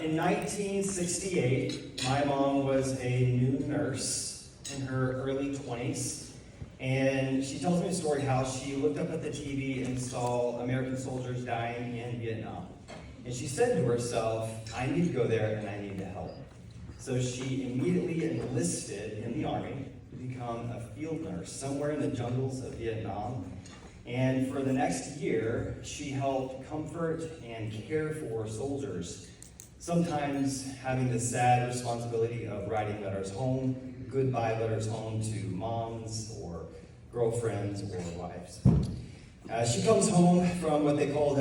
In 1968, my mom was a new nurse in her early 20s, and she tells me a story how she looked up at the TV and saw American soldiers dying in Vietnam. And she said to herself, I need to go there and I need to help. So she immediately enlisted in the Army to become a field nurse somewhere in the jungles of Vietnam. And for the next year, she helped comfort and care for soldiers, sometimes having the sad responsibility of writing letters home, goodbye letters home to moms or girlfriends or wives. She comes home from what they call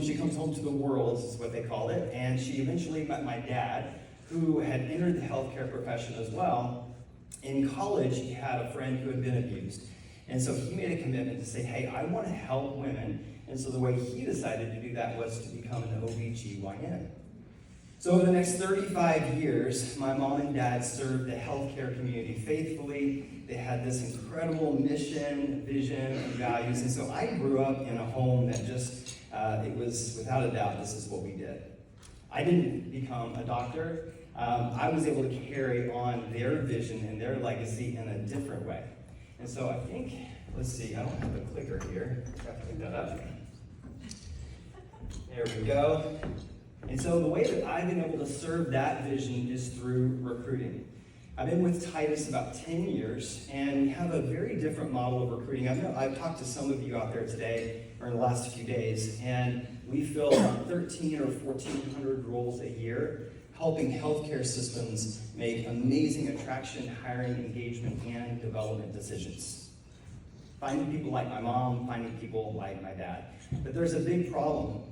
she comes home to the world, is what they call it, and she eventually met my dad, who had entered the healthcare profession as well. In college, he had a friend who had been abused. And so he made a commitment to say, hey, I want to help women. And so the way he decided to do that was to become an OBGYN. So over the next 35 years, my mom and dad served the healthcare community faithfully. They had this incredible mission, vision, and values. And so I grew up in a home that just, it was without a doubt, this is what we did. I didn't become a doctor. I was able to carry on their vision and their legacy in a different way. And so I think, let's see, I don't have a clicker here. I have to pick that up. There we go. And so the way that I've been able to serve that vision is through recruiting. I've been with Titus about 10 years, and we have a very different model of recruiting. I've talked to some of you out there today, or in the last few days, and we fill about 1,300 or 1,400 roles a year, helping healthcare systems make amazing attraction, hiring, engagement, and development decisions. Finding people like my mom, finding people like my dad. But there's a big problem,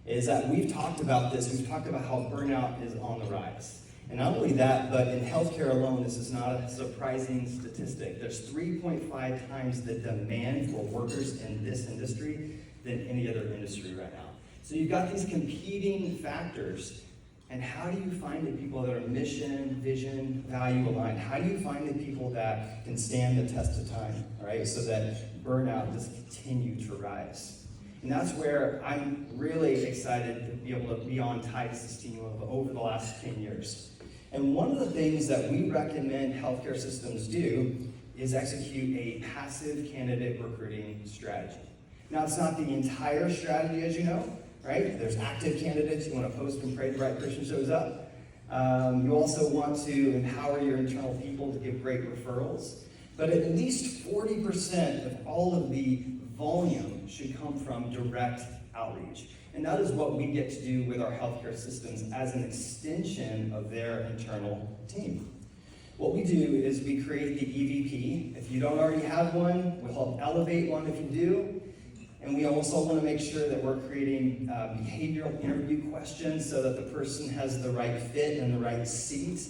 is that we've talked about this. We've talked about how burnout is on the rise. And not only that, but in healthcare alone, this is not a surprising statistic. There's 3.5 times the demand for workers in this industry than any other industry right now. So you've got these competing factors. And how do you find the people that are mission, vision, value aligned? How do you find the people that can stand the test of time, right? So that burnout doesn't continue to rise. And that's where I'm really excited to be able to be on Titus' team over the last 10 years. And one of the things that we recommend healthcare systems do is execute a passive candidate recruiting strategy. Now, it's not the entire strategy, as you know, right? There's active candidates. You want to post and pray the right person shows up. You also want to empower your internal people to give great referrals. But at least 40% of all of the volume should come from direct outreach. And that is what we get to do with our healthcare systems as an extension of their internal team. What we do is we create the EVP. If you don't already have one, we'll help elevate one if you do. And we also want to make sure that we're creating behavioral interview questions so that the person has the right fit and the right seat.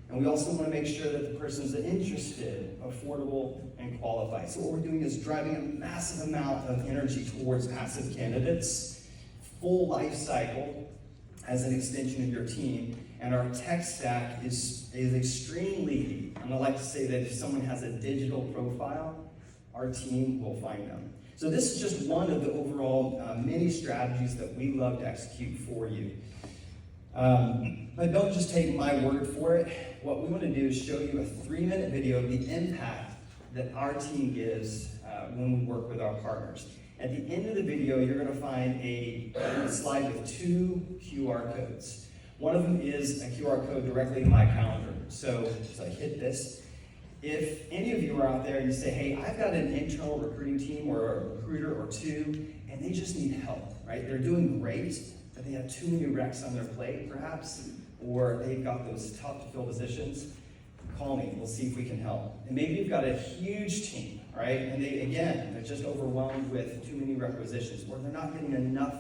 And we also want to make sure that the person's interested, affordable, and qualified. So what we're doing is driving a massive amount of energy towards passive candidates, full life cycle as an extension of your team. And our tech stack is extremely deep. And I like to say that if someone has a digital profile, our team will find them. So this is just one of the overall many strategies that we love to execute for you. But don't just take my word for it. What we want to do is show you a 3-minute video of the impact that our team gives when we work with our partners. At the end of the video, you're going to find a slide with 2 QR codes. One of them is a QR code directly to my calendar. So I hit this. If any of you are out there and you say, hey, I've got an internal recruiting team or a recruiter or 2, and they just need help, right? They're doing great, but they have too many recs on their plate, perhaps, or they've got those tough to fill positions, call me. We'll see if we can help. And maybe you've got a huge team, right? And they're just overwhelmed with too many requisitions, or they're not getting enough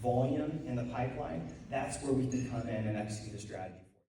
volume in the pipeline. That's where we can come in and execute a strategy.